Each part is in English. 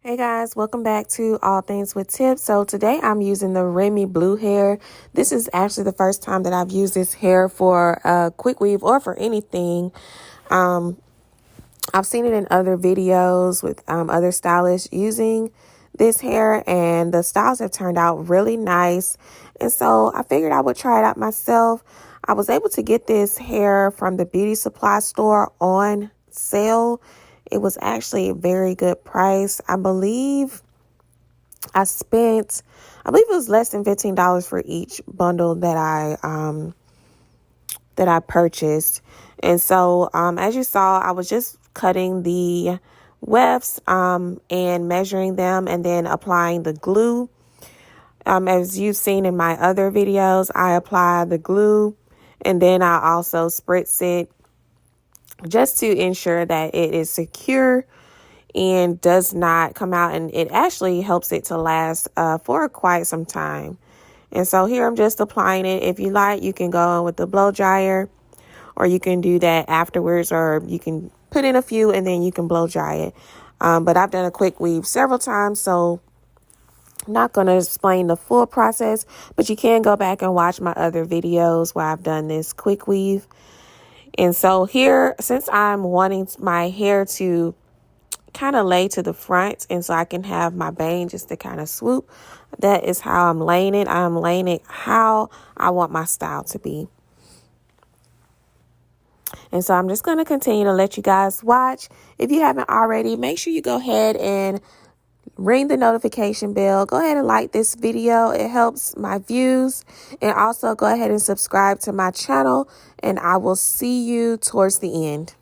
Hey guys, welcome back to All Things with Tip. So today I'm using the Remy Blue hair. This is actually the first time that I've used this hair for Quickweave or for anything. Um, I've seen it in other videos with other stylists using this hair, and the styles have turned out really nice. And so I figured I would try it out myself. I was able to get this hair from the beauty supply store on sale. It was actually a very good price. I believe it was less than $15 for each bundle that I purchased. And so, as you saw, I was just cutting the wefts, and measuring them and then applying the glue. As you've seen in my other videos, I apply the glue and then I also spritz it just to ensure that it is secure and does not come out, and it actually helps it to last for quite some time. And so here I'm just applying it. If you like, you can go in with the blow dryer, or you can do that afterwards, or you can put in a few and then you can blow dry it. But I've done a quick weave several times, so I'm not going to explain the full process, but you can go back and watch my other videos where I've done this quick weave. And so here, since I'm wanting my hair to kind of lay to the front, and so I can have my bang just to kind of swoop, that is how I'm laying it. I'm laying it how I want my style to be. And so I'm just going to continue to let you guys watch. If you haven't already, make sure you go ahead and ring the notification bell. Go ahead and like this video. It helps my views. And also go ahead and subscribe to my channel. And I will see you towards the end.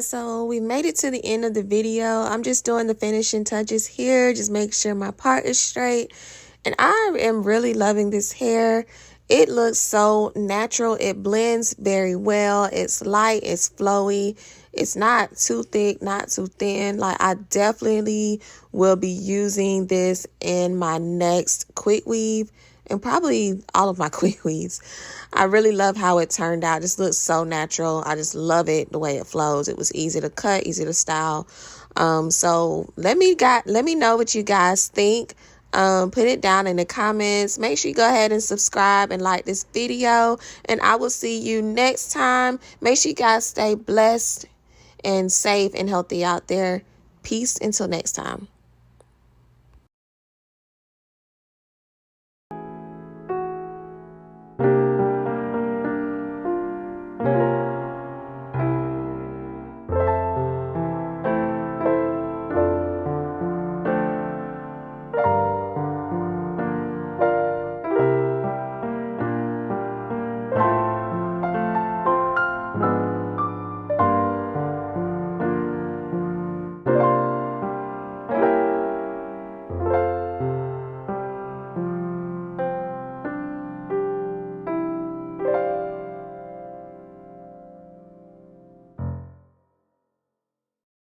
So we made it to the end of the video. I'm just doing the finishing touches here. Just make sure my part is straight. And I am really loving this hair. It looks so natural. It blends very well. It's light. It's flowy. It's not too thick, not too thin. Like, I definitely will be using this in my next quick weave and probably all of my quick weaves. I really love how it turned out. It just looks so natural. I just love it, the way it flows. It was easy to cut, easy to style. So let me know what you guys think. Put it down in the comments. Make sure you go ahead and subscribe and like this video. And I will see you next time. Make sure you guys stay blessed and safe and healthy out there. Peace until next time.